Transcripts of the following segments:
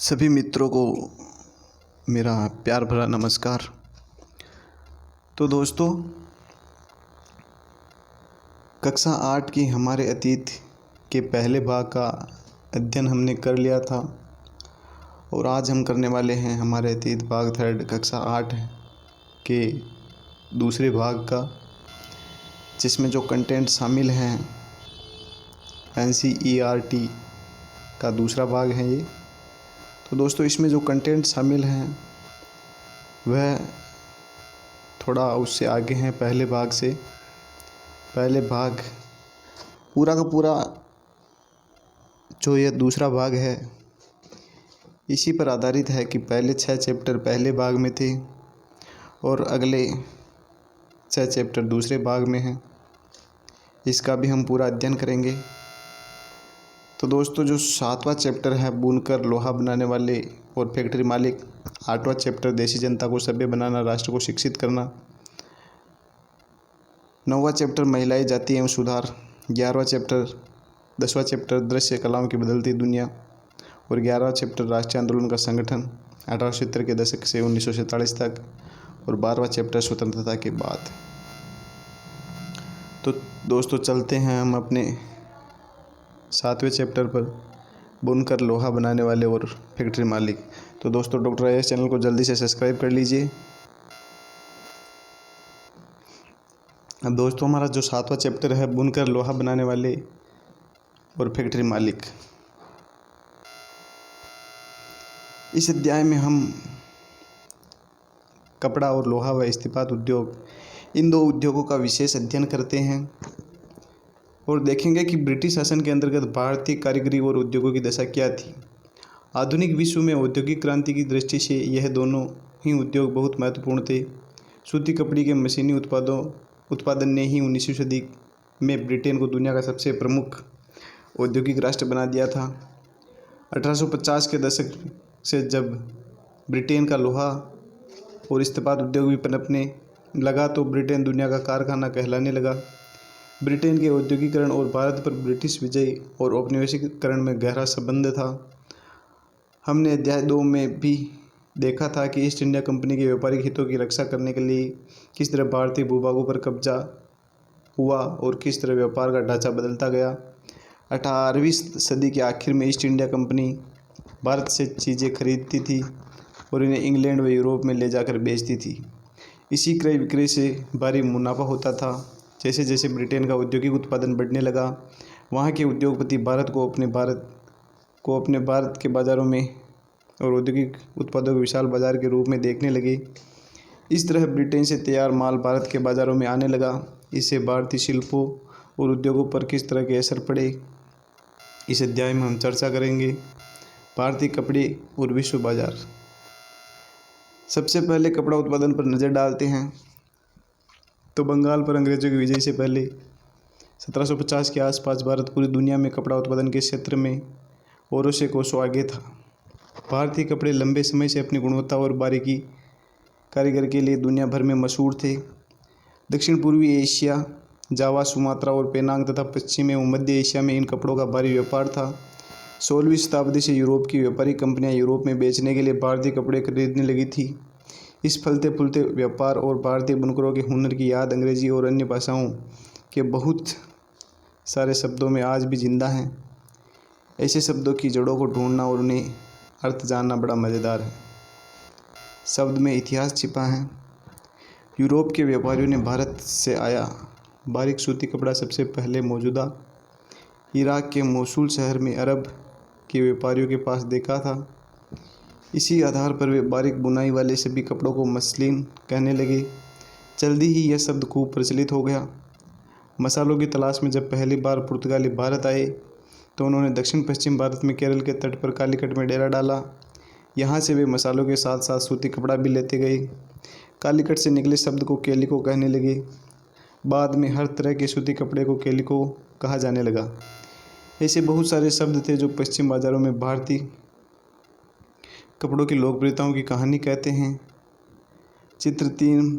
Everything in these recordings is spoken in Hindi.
सभी मित्रों को मेरा प्यार भरा नमस्कार। तो दोस्तों, कक्षा 8 की हमारे अतीत के पहले भाग का अध्ययन हमने कर लिया था और आज हम करने वाले हैं हमारे अतीत भाग थर्ड कक्षा 8 के दूसरे भाग का, जिसमें जो कंटेंट शामिल हैं NCERT का दूसरा भाग है ये। तो दोस्तों, इसमें जो कंटेंट शामिल हैं वह थोड़ा उससे आगे हैं पहले भाग से। पहले भाग पूरा का पूरा जो ये दूसरा भाग है इसी पर आधारित है कि पहले 6 चैप्टर पहले भाग में थे और अगले 6 चैप्टर दूसरे भाग में हैं। इसका भी हम पूरा अध्ययन करेंगे। तो दोस्तों, जो 7वां चैप्टर है बुनकर लोहा बनाने वाले और फैक्ट्री मालिक, 8वां चैप्टर देशी जनता को सभ्य बनाना, राष्ट्र को शिक्षित करना, 9वां चैप्टर महिलाएं, जाति एवं सुधार, 11वां चैप्टर 10वां चैप्टर दृश्य कलाओं की बदलती दुनिया और 11वां चैप्टर राष्ट्रीय आंदोलन का संगठन 1870 के दशक से 1947 तक और 12वां चैप्टर स्वतंत्रता के बाद। तो दोस्तों, चलते हैं हम अपने 7वें चैप्टर पर, बुनकर लोहा बनाने वाले और फैक्ट्री मालिक। तो दोस्तों, डॉक्टर IAS चैनल को जल्दी से सब्सक्राइब कर लीजिए। अब दोस्तों, हमारा जो 7वां चैप्टर है बुनकर लोहा बनाने वाले और फैक्ट्री मालिक, इस अध्याय में हम कपड़ा और लोहा व इस्पात उद्योग, इन दो उद्योगों का विशेष अध्ययन करते हैं और देखेंगे कि ब्रिटिश शासन के अंतर्गत भारतीय कारीगरी और उद्योगों की दशा क्या थी। आधुनिक विश्व में औद्योगिक क्रांति की दृष्टि से यह दोनों ही उद्योग बहुत महत्वपूर्ण थे। सूती कपड़े के मशीनी उत्पादन ने ही 19वीं सदी में ब्रिटेन को दुनिया का सबसे प्रमुख औद्योगिक राष्ट्र बना दिया था। 1850 के दशक से जब ब्रिटेन का लोहा और इस्पात उद्योग भी पनपने लगा तो ब्रिटेन दुनिया का कारखाना कहलाने लगा। ब्रिटेन के औद्योगिकरण और भारत पर ब्रिटिश विजय और औपनिवेशिकरण में गहरा संबंध था। हमने अध्याय 2 में भी देखा था कि ईस्ट इंडिया कंपनी के व्यापारिक हितों की रक्षा करने के लिए किस तरह भारतीय भूभागों पर कब्जा हुआ और किस तरह व्यापार का ढांचा बदलता गया। 18वीं सदी के आखिर में ईस्ट इंडिया कंपनी भारत से चीज़ें खरीदती थी और इन्हें इंग्लैंड व यूरोप में ले जाकर बेचती थी। इसी क्रय विक्रय से भारी मुनाफा होता था। जैसे जैसे ब्रिटेन का औद्योगिक उत्पादन बढ़ने लगा, वहाँ के उद्योगपति भारत को अपने भारत के बाज़ारों में और औद्योगिक उत्पादों के विशाल बाजार के रूप में देखने लगे। इस तरह ब्रिटेन से तैयार माल भारत के बाज़ारों में आने लगा। इससे भारतीय शिल्पों और उद्योगों पर किस तरह के असर पड़े, इस अध्याय में हम चर्चा करेंगे। भारतीय कपड़े और विश्व बाजार। सबसे पहले कपड़ा उत्पादन पर नज़र डालते हैं तो बंगाल पर अंग्रेजों की विजय से पहले 1750 के आसपास भारत पूरी दुनिया में कपड़ा उत्पादन के क्षेत्र में औरों से कोसों आगे था। भारतीय कपड़े लंबे समय से अपनी गुणवत्ता और बारीकी कारीगर के लिए दुनिया भर में मशहूर थे। दक्षिण पूर्वी एशिया, जावा, सुमात्रा और पेनांग तथा पश्चिम एवं मध्य एशिया में इन कपड़ों का भारी व्यापार था। 16वीं शताब्दी से यूरोप की व्यापारिक कंपनियां यूरोप में बेचने के लिए भारतीय कपड़े खरीदने लगी थी। इस फलते फूलते व्यापार और भारतीय बुनकरों के हुनर की याद अंग्रेजी और अन्य भाषाओं के बहुत सारे शब्दों में आज भी जिंदा हैं। ऐसे शब्दों की जड़ों को ढूंढना और उन्हें अर्थ जानना बड़ा मज़ेदार है। शब्द में इतिहास छिपा है। यूरोप के व्यापारियों ने भारत से आया बारीक सूती कपड़ा सबसे पहले मौजूदा इराक के मोसुल शहर में अरब के व्यापारियों के पास देखा था। इसी आधार पर वे बारीक बुनाई वाले सभी कपड़ों को मसलिन कहने लगे। जल्दी ही यह शब्द खूब प्रचलित हो गया। मसालों की तलाश में जब पहली बार पुर्तगाली भारत आए तो उन्होंने दक्षिण पश्चिम भारत में केरल के तट पर कालीकट में डेरा डाला। यहाँ से वे मसालों के साथ साथ सूती कपड़ा भी लेते गए। कालीकट से निकले शब्द को केलिको कहने लगे। बाद में हर तरह के सूती कपड़े को केलिको कहा जाने लगा। ऐसे बहुत सारे शब्द थे जो पश्चिम बाज़ारों में भारतीय कपड़ों की लोकप्रियताओं की कहानी कहते हैं। चित्र 3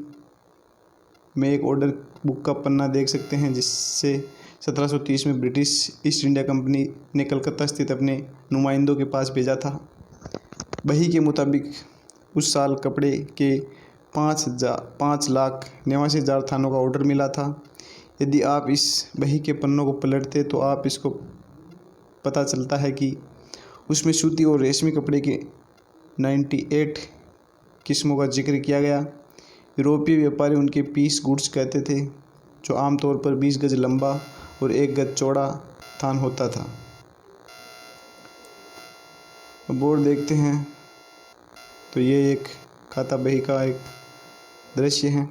में एक ऑर्डर बुक का पन्ना देख सकते हैं जिससे 1730 में ब्रिटिश ईस्ट इंडिया कंपनी ने कलकत्ता स्थित अपने नुमाइंदों के पास भेजा था। बही के मुताबिक उस साल कपड़े के 5,89,000 थानों का ऑर्डर मिला था। यदि आप इस बही के पन्नों को पलटते तो आप इसको पता चलता है कि उसमें सूती और रेशमी कपड़े के 98 किस्मों का जिक्र किया गया। यूरोपीय व्यापारी उनके पीस गुड्स कहते थे, जो आमतौर पर 20 गज लंबा और 1 गज चौड़ा थान होता था। बोर्ड देखते हैं तो ये एक खाता बही का एक दृश्य है।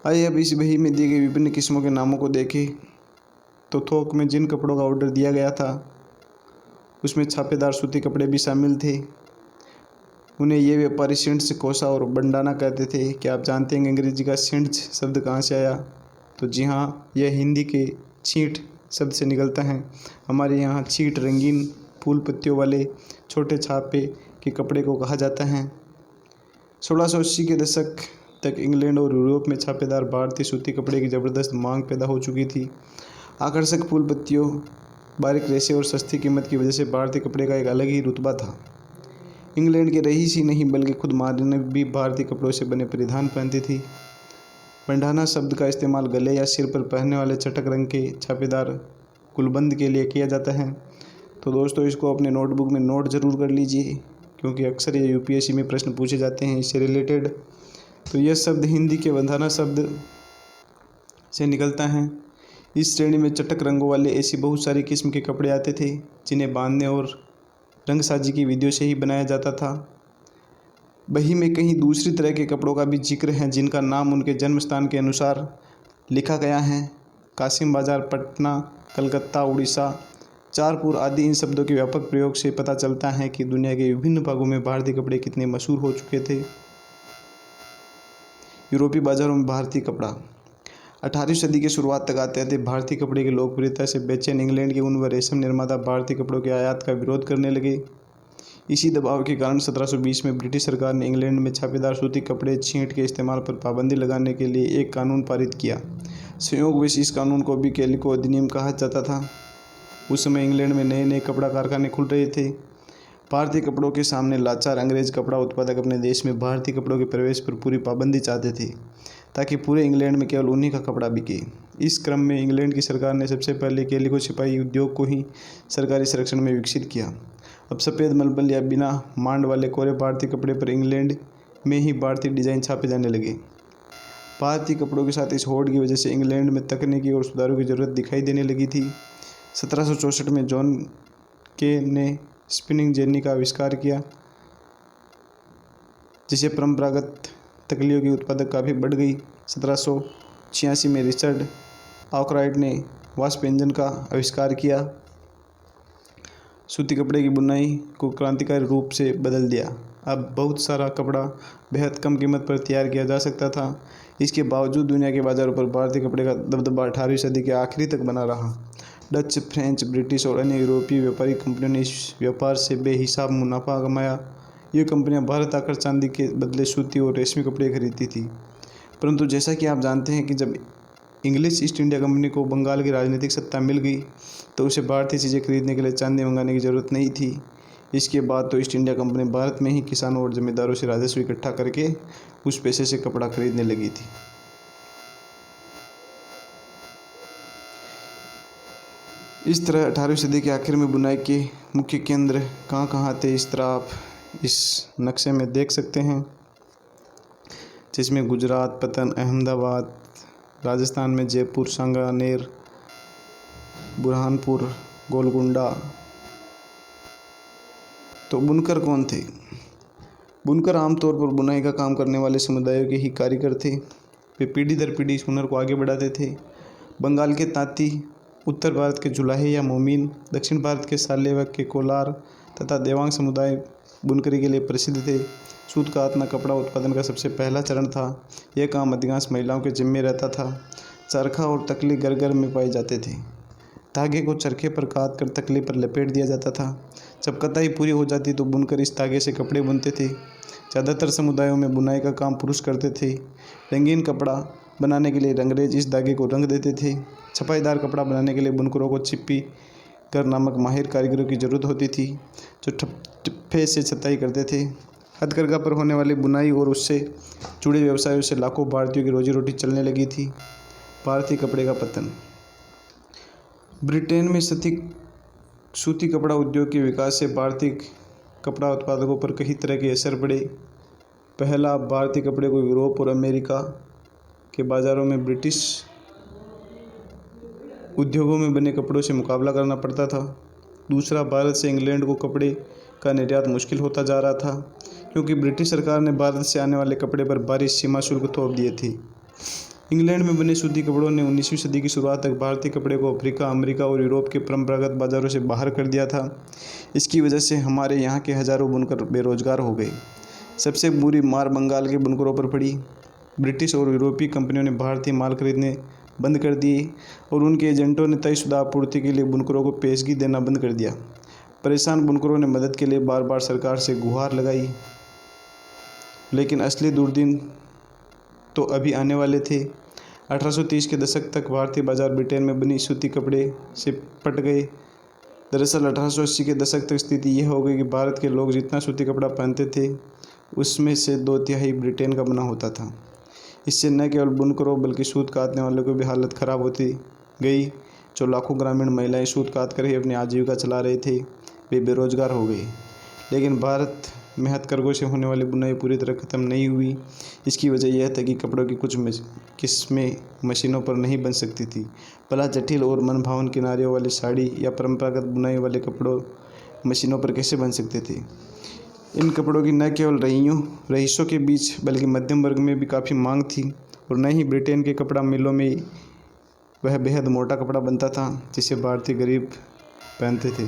आइए अब इस बही में दी गई विभिन्न किस्मों के नामों को देखें। तो थोक में जिन कपड़ों का ऑर्डर दिया गया था उसमें छापेदार सूती कपड़े भी शामिल थे। उन्हें ये व्यापारी शिंट्स, कोसा और बंडाना कहते थे। क्या आप जानते हैं अंग्रेजी का शिंट्स शब्द कहाँ से आया? तो जी हाँ, यह हिंदी के छींट शब्द से निकलता है। हमारे यहाँ छींट रंगीन फूल पत्तियों वाले छोटे छापे के कपड़े को कहा जाता है। 1680 के दशक तक इंग्लैंड और यूरोप में छापेदार भारतीय सूती कपड़े की ज़बरदस्त मांग पैदा हो चुकी थी। आकर्षक फूल पत्तियों, बारीक रेशे और सस्ती कीमत की वजह से भारतीय कपड़े का एक अलग ही रुतबा था। इंग्लैंड के रईस ही नहीं बल्कि खुद मार्जने भी भारतीय कपड़ों से बने परिधान पहनती थी। बंडाना शब्द का इस्तेमाल गले या सिर पर पहनने वाले चटक रंग के छापेदार गुलबंद के लिए किया जाता है। तो दोस्तों, इसको अपने नोटबुक में नोट ज़रूर कर लीजिए, क्योंकि अक्सर ये यूपीएससी में प्रश्न पूछे जाते हैं इससे रिलेटेड। तो यह शब्द हिंदी के बंधाना शब्द से निकलता है। इस श्रेणी में चटक रंगों वाले ऐसी बहुत सारी किस्म के कपड़े आते थे जिन्हें बांधने और रंगसाजी की विधियों से ही बनाया जाता था। बही में कहीं दूसरी तरह के कपड़ों का भी जिक्र है जिनका नाम उनके जन्म स्थान के अनुसार लिखा गया है। कासिम बाजार, पटना, कलकत्ता, उड़ीसा, चारपुर आदि इन शब्दों के व्यापक प्रयोग से पता चलता है कि दुनिया के विभिन्न भागों में भारतीय कपड़े कितने मशहूर हो चुके थे। यूरोपीय बाजारों में भारतीय कपड़ा 18वीं सदी की शुरुआत तक आते आते भारतीय कपड़े की लोकप्रियता से बेचैन इंग्लैंड के ऊन व रेशम निर्माता भारतीय कपड़ों के आयात का विरोध करने लगे। इसी दबाव के कारण 1720 में ब्रिटिश सरकार ने इंग्लैंड में छापेदार सूती कपड़े छींट के इस्तेमाल पर पाबंदी लगाने के लिए एक कानून पारित किया। संयोगवश इस कानून को भी कैलिको अधिनियम कहा जाता था। उस समय इंग्लैंड में नए नए कपड़ा कारखाने खुल रहे थे। भारतीय कपड़ों के सामने लाचार अंग्रेज कपड़ा उत्पादक अपने देश में भारतीय कपड़ों के प्रवेश पर पूरी पाबंदी चाहते थे, ताकि पूरे इंग्लैंड में केवल उन्हीं का कपड़ा बिके। इस क्रम में इंग्लैंड की सरकार ने सबसे पहले कैलिको छिपाई उद्योग को ही सरकारी संरक्षण में विकसित किया। अब सफ़ेद मलमल या बिना मांड वाले कोरे भारतीय कपड़े पर इंग्लैंड में ही भारतीय डिज़ाइन छापे जाने लगे। भारतीय कपड़ों के साथ इस होड़ की वजह से इंग्लैंड में तकनीकी और सुधारों की ज़रूरत दिखाई देने लगी थी। 1764 में जॉन के ने स्पिनिंग जेनी का आविष्कार किया, जिससे परंपरागत तकलियों की उत्पादक काफ़ी बढ़ गई। 1786 में रिचर्ड आर्कराइट ने वाष्प इंजन का आविष्कार किया, सूती कपड़े की बुनाई को क्रांतिकारी रूप से बदल दिया। अब बहुत सारा कपड़ा बेहद कम कीमत पर तैयार किया जा सकता था। इसके बावजूद दुनिया के बाज़ारों पर भारतीय कपड़े का दबदबा 18वीं सदी के आखिरी तक बना रहा। डच, फ्रेंच, ब्रिटिश और अन्य यूरोपीय व्यापारी कंपनियों ने इस व्यापार से बेहिसाब मुनाफा कमाया। ये कंपनियां भारत आकर चांदी के बदले सूती और रेशमी कपड़े खरीदती थी। परंतु जैसा कि आप जानते हैं कि जब इंग्लिश ईस्ट इंडिया कंपनी को बंगाल की राजनीतिक सत्ता मिल गई तो उसे भारतीय चीज़ें खरीदने के लिए चांदी मंगाने की ज़रूरत नहीं थी। इसके बाद तो ईस्ट इंडिया कंपनी भारत में ही किसानों और जमींदारों से राजस्व इकट्ठा करके उस पैसे से कपड़ा खरीदने लगी थी। इस तरह 18वीं सदी के आखिर में बुनाई के मुख्य केंद्र कहाँ थे, इस तरह आप इस नक्शे में देख सकते हैं, जिसमें गुजरात, पतन, अहमदाबाद, राजस्थान में जयपुर, सांगानेर, बुरहानपुर, गोलकुंडा। तो बुनकर कौन थे? बुनकर आमतौर पर बुनाई का काम करने वाले समुदायों के ही कारीगर थे। वे पीढ़ी दर पीढ़ी इस हुनर को आगे बढ़ाते थे। बंगाल के तांती, उत्तर भारत के जुलाहे या मोमीन, दक्षिण भारत के सालेवक के कोलार तथा देवांग समुदाय बुनकरी के लिए प्रसिद्ध थे। सूत का आतना कपड़ा उत्पादन का सबसे पहला चरण था। यह काम अधिकांश महिलाओं के जिम्मे रहता था। चरखा और तकली घर घर में पाए जाते थे। धागे को चरखे पर काट कर तकली पर लपेट दिया जाता था। जब कताई पूरी हो जाती तो बुनकर इस धागे से कपड़े बुनते थे। ज़्यादातर समुदायों में बुनाई का काम पुरुष करते थे। रंगीन कपड़ा बनाने के लिए रंगरेज इस धागे को रंग देते थे। छपाईदार कपड़ा बनाने के लिए बुनकरों को चिप्पी घर नामक माहिर कारीगरों की ज़रूरत होती थी, जो ठप्पे से छताई करते थे। हथकरघा पर होने वाली बुनाई और उससे जुड़े व्यवसायों से लाखों भारतीयों की रोजी रोटी चलने लगी थी। भारतीय कपड़े का पतन। ब्रिटेन में सूती कपड़ा उद्योग के विकास से भारतीय कपड़ा उत्पादकों पर कई तरह के असर पड़े। पहला, भारतीय कपड़े को यूरोप और अमेरिका के बाज़ारों में ब्रिटिश उद्योगों में बने कपड़ों से मुकाबला करना पड़ता था। दूसरा, भारत से इंग्लैंड को कपड़े का निर्यात मुश्किल होता जा रहा था, क्योंकि ब्रिटिश सरकार ने भारत से आने वाले कपड़े पर भारी सीमा शुल्क थोप दिए थे। इंग्लैंड में बने सूती कपड़ों ने 19वीं सदी की शुरुआत तक भारतीय कपड़े को अफ्रीका, अमेरिका और यूरोप के परंपरागत बाज़ारों से बाहर कर दिया था। इसकी वजह से हमारे यहाँ के हज़ारों बुनकर बेरोजगार हो गए। सबसे बुरी मार बंगाल के बुनकरों पर पड़ी। ब्रिटिश और यूरोपीय कंपनियों ने भारतीय माल खरीदने बंद कर दिए और उनके एजेंटों ने तयशुदा आपूर्ति के लिए बुनकरों को पेशगी देना बंद कर दिया। परेशान बुनकरों ने मदद के लिए बार बार सरकार से गुहार लगाई, लेकिन असली दुर्दिन तो अभी आने वाले थे। 1830 के दशक तक भारतीय बाजार ब्रिटेन में बनी सूती कपड़े से पट गए। दरअसल 1880 के दशक तक स्थिति यह हो गई कि भारत के लोग जितना सूती कपड़ा पहनते थे, उसमें से 2/3 ब्रिटेन का बना होता था। इससे न केवल बुनकरों बल्कि सूत काटने वालों की भी हालत ख़राब होती गई। जो लाखों ग्रामीण महिलाएं सूत काट कर ही अपनी आजीविका चला रहे थे, वे बेरोजगार हो गए। लेकिन भारत में हथकरघों से होने वाली बुनाई पूरी तरह ख़त्म नहीं हुई। इसकी वजह यह था कि कपड़ों की कुछ किस्में मशीनों पर नहीं बन सकती थी। भला जटिल और मनभावन किनारियों वाली साड़ी या परंपरागत बुनाई वाले कपड़ों मशीनों पर कैसे बन सकते थे। इन कपड़ों की न केवल रईसों के बीच बल्कि मध्यम वर्ग में भी काफ़ी मांग थी, और न ही ब्रिटेन के कपड़ा मिलों में वह बेहद मोटा कपड़ा बनता था जिसे भारतीय गरीब पहनते थे।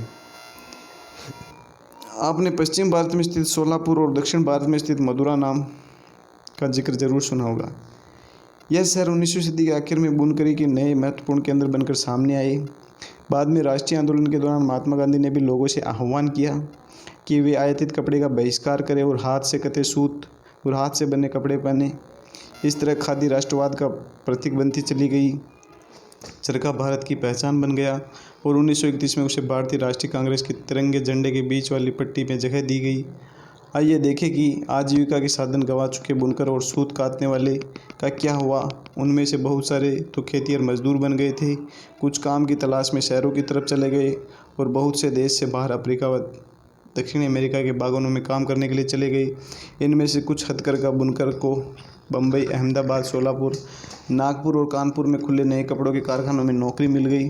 आपने पश्चिम भारत में स्थित सोलापुर और दक्षिण भारत में स्थित मदुरा नाम का जिक्र जरूर सुना होगा। यह शहर 19वीं सदी के आखिर में बुनकरी के नए महत्वपूर्ण केंद्र बनकर सामने आए। बाद में राष्ट्रीय आंदोलन के दौरान महात्मा गांधी ने भी लोगों से आह्वान किया कि वे आयातित कपड़े का बहिष्कार करें और हाथ से कते सूत और हाथ से बने कपड़े पहने। इस तरह खादी राष्ट्रवाद का प्रतीक बनती चली गई। चरखा भारत की पहचान बन गया और 1931 में उसे भारतीय राष्ट्रीय कांग्रेस के तिरंगे झंडे के बीच वाली पट्टी में जगह दी गई। आइए देखें कि आजीविका के साधन गंवा चुके बुनकर और सूत काटने वाले का क्या हुआ। उनमें से बहुत सारे तो खेती और मजदूर बन गए थे, कुछ काम की तलाश में शहरों की तरफ चले गए और बहुत से देश से बाहर अफ्रीका व दक्षिण अमेरिका के बागानों में काम करने के लिए चले गए। इनमें से कुछ हथकरघा बुनकर को बम्बई, अहमदाबाद, सोलापुर, नागपुर और कानपुर में खुले नए कपड़ों के कारखानों में नौकरी मिल गई।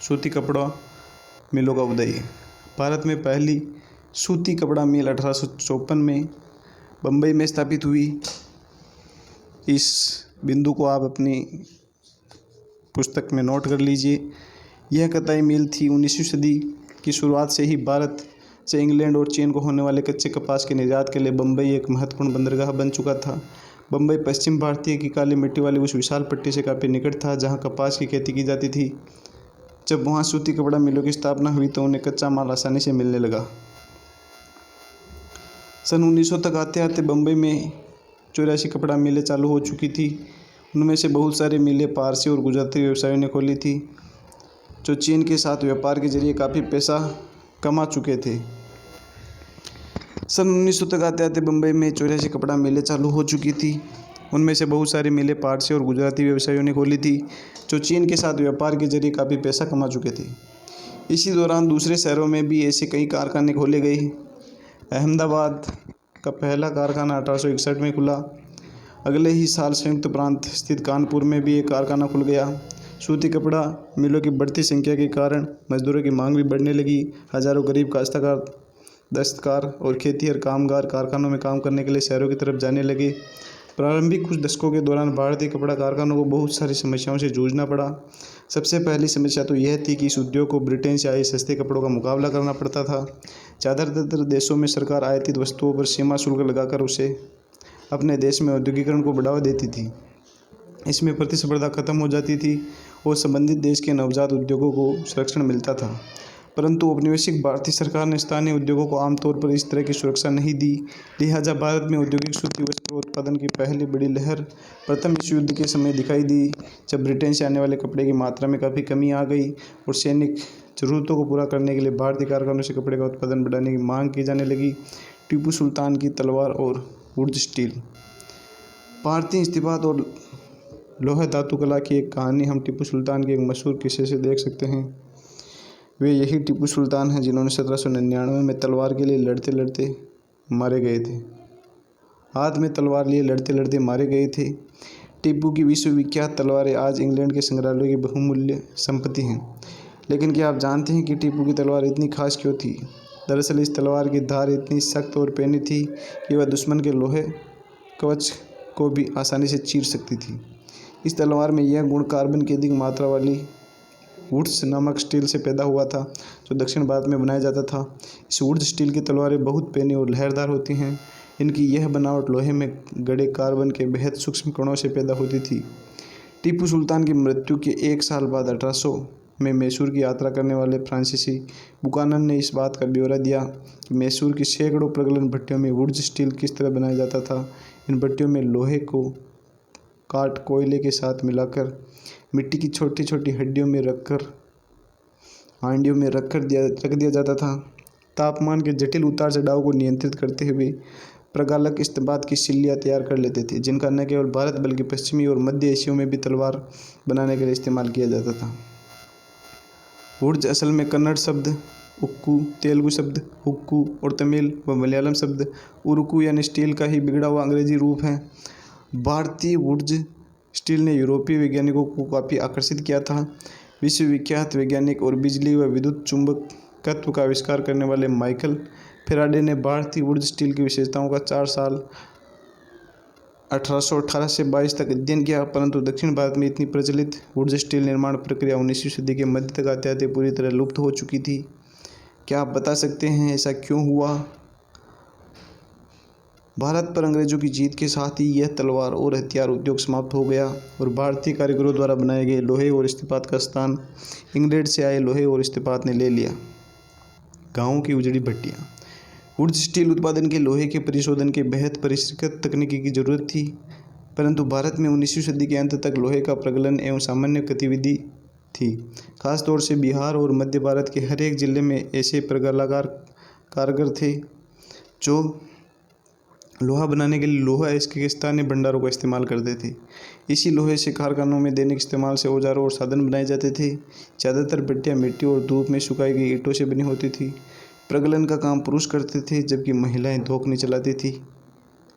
सूती कपड़ा मिलों का उदय। भारत में पहली सूती कपड़ा मिल 1854 में बम्बई में स्थापित हुई। इस बिंदु को आप अपनी पुस्तक में नोट कर लीजिए। यह कताई मिल थी। 19वीं सदी की शुरुआत से ही भारत से इंग्लैंड और चीन को होने वाले कच्चे कपास के निर्यात के लिए बम्बई एक महत्वपूर्ण बंदरगाह बन चुका था। बम्बई पश्चिम भारतीय की काली मिट्टी वाली उस विशाल पट्टी से काफ़ी निकट था जहां कपास की खेती की जाती थी। जब वहां सूती कपड़ा मिलों की स्थापना हुई तो उन्हें कच्चा माल आसानी से मिलने लगा। सन 1900 तक आते आते बम्बई में 84 कपड़ा मिलें चालू हो चुकी थी। उनमें से बहुत सारी मिलें पारसी और गुजराती व्यवसायियों ने खोली थी, जो चीन के साथ व्यापार के जरिए काफ़ी पैसा कमा चुके थे। सन 1900 तक आते आते बम्बई में 84 कपड़ा मिलें चालू हो चुकी थी। उनमें से बहुत सारी मिलें पारसी और गुजराती व्यवसायियों ने खोली थी, जो चीन के साथ व्यापार के जरिए काफ़ी पैसा कमा चुके थे। इसी दौरान दूसरे शहरों में भी ऐसे कई कारखाने खोले गए। अहमदाबाद का पहला कारखाना 1861 में खुला। अगले ही साल संयुक्त प्रांत स्थित कानपुर में भी एक कारखाना खुल गया। सूती कपड़ा मिलों की बढ़ती संख्या के कारण मजदूरों की मांग भी बढ़ने लगी। हजारों गरीब काश्तकार, दस्तकार और खेतिहर कामगार कारखानों में काम करने के लिए शहरों की तरफ जाने लगे। प्रारंभिक कुछ दशकों के दौरान भारतीय कपड़ा कारखानों को बहुत सारी समस्याओं से जूझना पड़ा। सबसे पहली समस्या तो यह थी कि इस उद्योग को ब्रिटेन से आए सस्ते कपड़ों का मुकाबला करना पड़ता था। ज़्यादातर देशों में सरकार आयातित वस्तुओं पर सीमा शुल्क लगाकर उसे अपने देश में औद्योगिकरण को बढ़ावा देती थी। इसमें प्रतिस्पर्धा खत्म हो जाती थी और संबंधित देश के नवजात उद्योगों को संरक्षण मिलता था। परंतु औपनिवेशिक भारतीय सरकार ने स्थानीय उद्योगों को आमतौर पर इस तरह की सुरक्षा नहीं दी। लिहाजा भारत में औद्योगिक सूती वस्त्र उत्पादन की पहली बड़ी लहर प्रथम विश्व युद्ध के समय दिखाई दी, जब ब्रिटेन से आने वाले कपड़े की मात्रा में काफ़ी कमी आ गई और सैनिक ज़रूरतों को पूरा करने के लिए भारतीय कारखानों से कपड़े का उत्पादन बढ़ाने की मांग की जाने लगी। टीपू सुल्तान की तलवार और वुड्स स्टील। भारतीय इस्पात और लोहा धातु कला की एक कहानी हम टीपू सुल्तान के एक मशहूर किस्से से देख सकते हैं। वे यही टीपू सुल्तान हैं जिन्होंने 1799 में तलवार के लिए लड़ते लड़ते मारे गए थे। हाथ में तलवार लिए लड़ते लड़ते मारे गए थे। टीपू की विश्वविख्यात तलवारें आज इंग्लैंड के संग्रहालयों की बहुमूल्य संपत्ति हैं। लेकिन क्या आप जानते हैं कि टीपू की तलवार इतनी खास क्यों थी? दरअसल इस तलवार की धार इतनी सख्त और पैनी थी कि वह दुश्मन के लोहे कवच को भी आसानी से चीर सकती थी। इस तलवार में यह गुण कार्बन की अधिक मात्रा वाली वुड्स नामक स्टील से पैदा हुआ था, जो दक्षिण भारत में बनाया जाता था। इस वुड्स स्टील की तलवारें बहुत पैनी और लहरदार होती हैं। इनकी यह बनावट लोहे में गड़े कार्बन के बेहद सूक्ष्म कणों से पैदा होती थी। टीपू सुल्तान की मृत्यु के 1 साल बाद 1800 में मैसूर की यात्रा करने वाले फ्रांसीसी बुकानन ने इस बात का ब्यौरा दिया कि मैसूर की सैकड़ों प्रगलन भट्टियों में वुड्स स्टील किस तरह बनाया जाता था। इन भट्टियों में लोहे को काट कोयले के साथ मिलाकर मिट्टी की छोटी छोटी हांडियों में रख दिया जाता था। तापमान के जटिल उतार चढ़ाव को नियंत्रित करते हुए प्रगालक इस्पात की सिल्लियाँ तैयार कर लेते थे, जिनका न केवल भारत बल्कि पश्चिमी और मध्य एशिया में भी तलवार बनाने के लिए इस्तेमाल किया जाता था। वुड्स असल में कन्नड़ शब्द उक्कू, तेलुगु शब्द हुक्कू और तमिल व मलयालम शब्द उरुकू यानी स्टील का ही बिगड़ा हुआ अंग्रेजी रूप है। भारतीय वुड्स स्टील ने यूरोपीय वैज्ञानिकों को काफ़ी आकर्षित किया था। विश्वविख्यात वैज्ञानिक और बिजली व विद्युत चुंबकत्व का आविष्कार करने वाले माइकल फैराडे ने भारतीय वुड्स स्टील की विशेषताओं का 4 साल 1818 से 22 तक अध्ययन किया, परंतु दक्षिण भारत में इतनी प्रचलित वुड्स स्टील निर्माण प्रक्रिया 19वीं सदी के मध्य तक आते आते पूरी तरह लुप्त हो चुकी थी। क्या आप बता सकते हैं ऐसा क्यों हुआ? भारत पर अंग्रेजों की जीत के साथ ही यह तलवार और हथियार उद्योग समाप्त हो गया और भारतीय कारीगरों द्वारा बनाए गए लोहे और इस्पात का स्थान इंग्लैंड से आए लोहे और इस्पात ने ले लिया। गाँवों की उजड़ी भट्टियाँ। वुड्स स्टील उत्पादन के लोहे के परिशोधन के बेहद परिष्कृत तकनीकी की जरूरत थी, परंतु भारत में 19वीं सदी के अंत तक लोहे का प्रगलन एवं सामान्य गतिविधि थी। खासतौर से बिहार और मध्य भारत के हर एक जिले में ऐसे प्रगलाकार कारीगर थे जो लोहा बनाने के लिए लोहा अयस्क के स्थानीय भंडारों का इस्तेमाल करते थे। इसी लोहे से कारखानों में दैनिक इस्तेमाल से औजारों और साधन बनाए जाते थे। ज़्यादातर भट्टियाँ मिट्टी और धूप में सुखाई गई ईंटों से बनी होती थी। प्रगलन का काम पुरुष करते थे, जबकि महिलाएं धोखनी चलाती थी।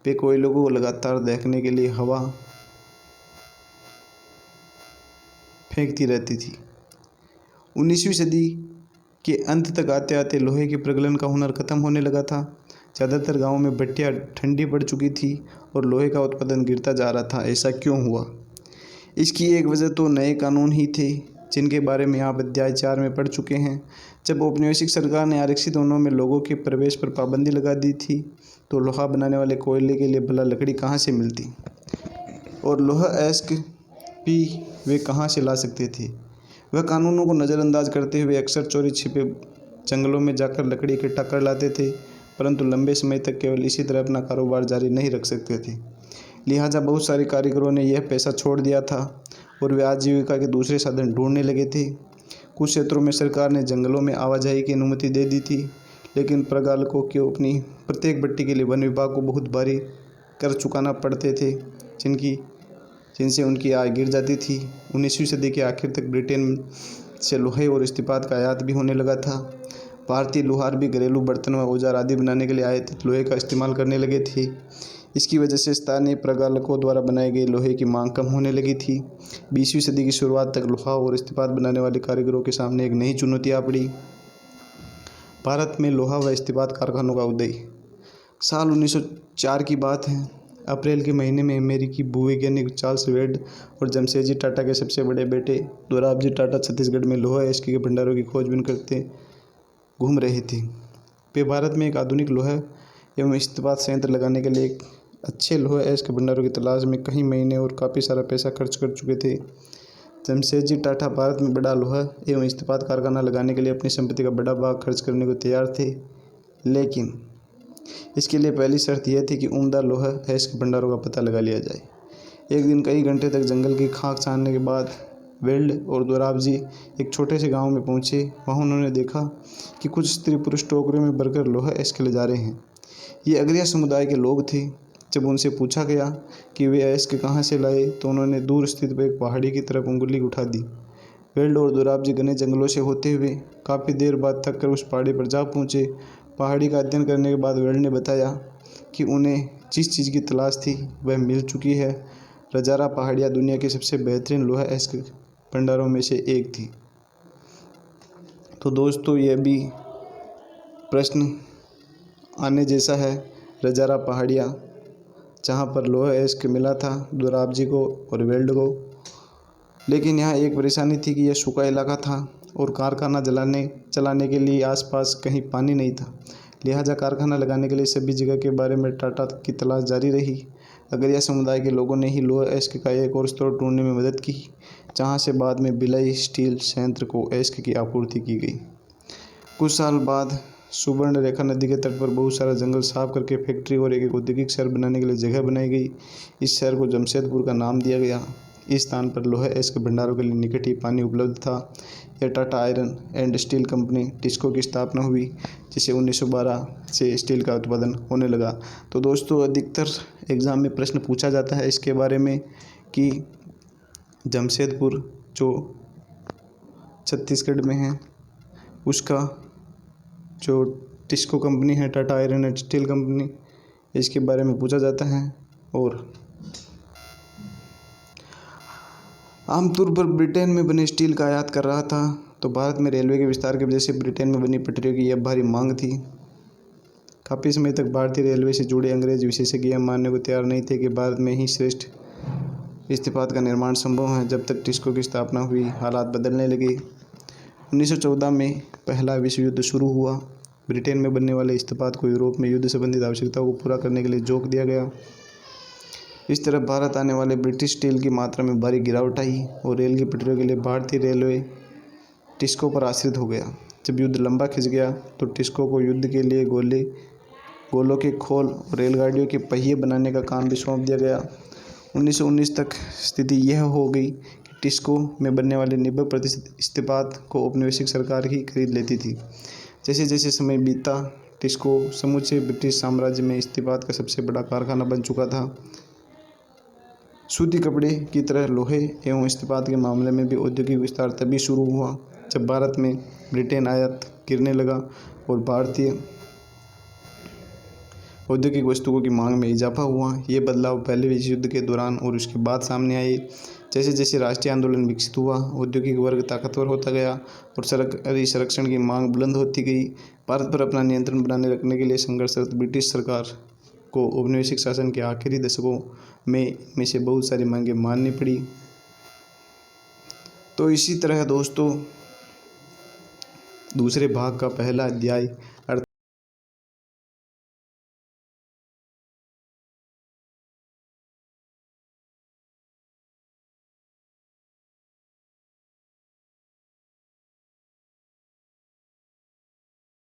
वे कोयलों को लगातार दहकने के लिए हवा फेंकती रहती थी। 19वीं सदी के अंत तक आते आते लोहे के प्रगलन का हुनर खत्म होने लगा था। ज़्यादातर गांवों में भट्टियाँ ठंडी पड़ चुकी थी और लोहे का उत्पादन गिरता जा रहा था। ऐसा क्यों हुआ? इसकी एक वजह तो नए कानून ही थे, जिनके बारे में आप अध्याय 4 में पढ़ चुके हैं। जब औपनिवेशिक सरकार ने आरक्षित वनों में लोगों के प्रवेश पर पाबंदी लगा दी थी, तो लोहा बनाने वाले कोयले के लिए भला लकड़ी कहाँ से मिलती और लोहा अयस्क भी वे कहाँ से ला सकते थे? वह कानूनों को नज़रअंदाज करते हुए अक्सर चोरी छिपे जंगलों में जाकर लकड़ी इकट्ठा कर लाते थे, परंतु लंबे समय तक केवल इसी तरह अपना कारोबार जारी नहीं रख सकते थे। लिहाजा बहुत सारे कारीगरों ने यह पेशा छोड़ दिया था और वे आजीविका के दूसरे साधन ढूंढने लगे थे। कुछ क्षेत्रों में सरकार ने जंगलों में आवाजाही की अनुमति दे दी थी, लेकिन प्रगालकों को अपनी प्रत्येक भट्टी के लिए वन विभाग को बहुत भारी कर चुकाना पड़ते थे, जिनसे उनकी आय गिर जाती थी। 19वीं सदी के आखिर तक ब्रिटेन से लोहे और इस्पात का आयात भी होने लगा था। भारतीय लोहार भी घरेलू बर्तन व औजार आदि बनाने के लिए आयातित लोहे का इस्तेमाल करने लगे थे। इसकी वजह से स्थानीय प्रगालकों द्वारा बनाए गए लोहे की मांग कम होने लगी थी। 20वीं सदी की शुरुआत तक लोहा और इस्पात बनाने वाले कारीगरों के सामने एक नई चुनौती आ पड़ी। भारत में लोहा व इस्पात कारखानों का उदय। साल 1904 की बात है। अप्रैल के महीने में अमेरिकी भूवैज्ञानिक चार्ल्स वेड और जमशेदजी टाटा के सबसे बड़े बेटे दोराबजी टाटा छत्तीसगढ़ में लोहा अयस्क के भंडारों की खोजबीन करते घूम रहे थे। वे भारत में एक आधुनिक लोहा एवं इस्पात संयंत्र लगाने के लिए एक अच्छे लोहा अयस्क भंडारों की तलाश में कई महीने और काफ़ी सारा पैसा खर्च कर चुके थे। जमशेदजी टाटा भारत में बड़ा लोहा एवं इस्पात कारखाना लगाने के लिए अपनी संपत्ति का बड़ा भाग खर्च करने को तैयार थे, लेकिन इसके लिए पहली शर्त यह थी कि उम्दा लोहा अयस्क भंडारों का पता लगा लिया जाए। एक दिन कई घंटे तक जंगल की खाक छानने के बाद वेल्ड और दोराबजी एक छोटे से गांव में पहुंचे। वहां उन्होंने देखा कि कुछ स्त्री पुरुष टोकरियों में भरकर लोहा अयस्क ले जा रहे हैं। ये अगरिया समुदाय के लोग थे। जब उनसे पूछा गया कि वे अयस्क कहाँ से लाए तो उन्होंने दूर स्थित एक पहाड़ी की तरफ उंगली उठा दी। वेल्ड और दोराबजी घने जंगलों से होते हुए काफ़ी देर बाद थक कर उस पहाड़ी पर जा पहुँचे। पहाड़ी का अध्ययन करने के बाद वेल्ड ने बताया कि उन्हें जिस चीज़ की तलाश थी वह मिल चुकी है। रजारा पहाड़ियाँ दुनिया की सबसे बेहतरीन लोहा अयस्क भंडारों में से एक थी। तो दोस्तों, यह भी प्रश्न आने जैसा है। रजारा पहाड़ियाँ, जहाँ पर लोहा अयस्क मिला था दोराबजी को और वेल्ड को, लेकिन यहाँ एक परेशानी थी कि यह सूखा इलाका था और कारखाना चलाने के लिए आसपास कहीं पानी नहीं था। लिहाजा कारखाना लगाने के लिए सभी जगह के बारे में टाटा की तलाश जारी रही। अगरिया समुदाय के लोगों ने ही लोहा अयस्क का एक और स्रोत ढूंढने में मदद की, जहाँ से बाद में भिलाई स्टील संयंत्र को अयस्क की आपूर्ति की गई। कुछ साल बाद सुवर्ण रेखा नदी के तट पर बहुत सारा जंगल साफ करके फैक्ट्री और एक औद्योगिक शहर बनाने के लिए जगह बनाई गई। इस शहर को जमशेदपुर का नाम दिया गया। इस स्थान पर लोहा अयस्क भंडारों के लिए निकट ही पानी उपलब्ध था। यह Tata iron and steel company TISCO की स्थापना हुई, जिसे 1912 से स्टील का उत्पादन होने लगा। तो दोस्तों, अधिकतर एग्ज़ाम में प्रश्न पूछा जाता है इसके बारे में कि जमशेदपुर जो छत्तीसगढ़ में है, उसका जो टिस्को कंपनी है, Tata iron and steel company, इसके बारे में पूछा जाता है। और आमतौर पर ब्रिटेन में बने स्टील का आयात कर रहा था। तो भारत में रेलवे के विस्तार की वजह से ब्रिटेन में बनी पटरियों की यह भारी मांग थी। काफ़ी समय तक भारतीय रेलवे से जुड़े अंग्रेज विशेषज्ञ यह मानने को तैयार नहीं थे कि भारत में ही श्रेष्ठ इस्पात का निर्माण संभव है। जब तक टिस्को की स्थापना हुई, हालात बदलने लगे। 1914 में पहला विश्व युद्ध शुरू हुआ। ब्रिटेन में बनने वाले इस्पात को यूरोप में युद्ध संबंधित आवश्यकताओं को पूरा करने के लिए जोक दिया गया। इस तरफ भारत आने वाले ब्रिटिश स्टील की मात्रा में भारी गिरावट आई और रेल की पटरियों के लिए भारतीय रेलवे टिस्को पर आश्रित हो गया। जब युद्ध लंबा खिंच गया तो टिस्को को युद्ध के लिए गोलों के खोल और रेलगाड़ियों के पहिए बनाने का काम भी सौंप दिया गया। 1919 तक स्थिति यह हो गई कि टिस्को में बनने वाले 90% इस्पात को औपनिवेशिक सरकार ही खरीद लेती थी। जैसे जैसे समय बीता, टिस्को समूचे ब्रिटिश साम्राज्य में इस्पात का सबसे बड़ा कारखाना बन चुका था। सूती कपड़े की तरह लोहे एवं इस्पात के मामले में भी औद्योगिक विस्तार तभी शुरू हुआ जब भारत में ब्रिटेन आयात गिरने लगा और भारतीय औद्योगिक वस्तुओं की मांग में इजाफा हुआ। ये बदलाव पहले विश्व युद्ध के दौरान और उसके बाद सामने आए। जैसे जैसे राष्ट्रीय आंदोलन विकसित हुआ, औद्योगिक वर्ग ताकतवर होता गया और सरकारी संरक्षण की मांग बुलंद होती गई। भारत पर अपना नियंत्रण बनाने रखने के लिए संघर्षरत ब्रिटिश सरकार को औपनिवेशिक शासन के आखिरी दशकों में से बहुत सारी मांगें माननी पड़ी। तो इसी तरह दोस्तों, दूसरे भाग का पहला अध्याय अर्थात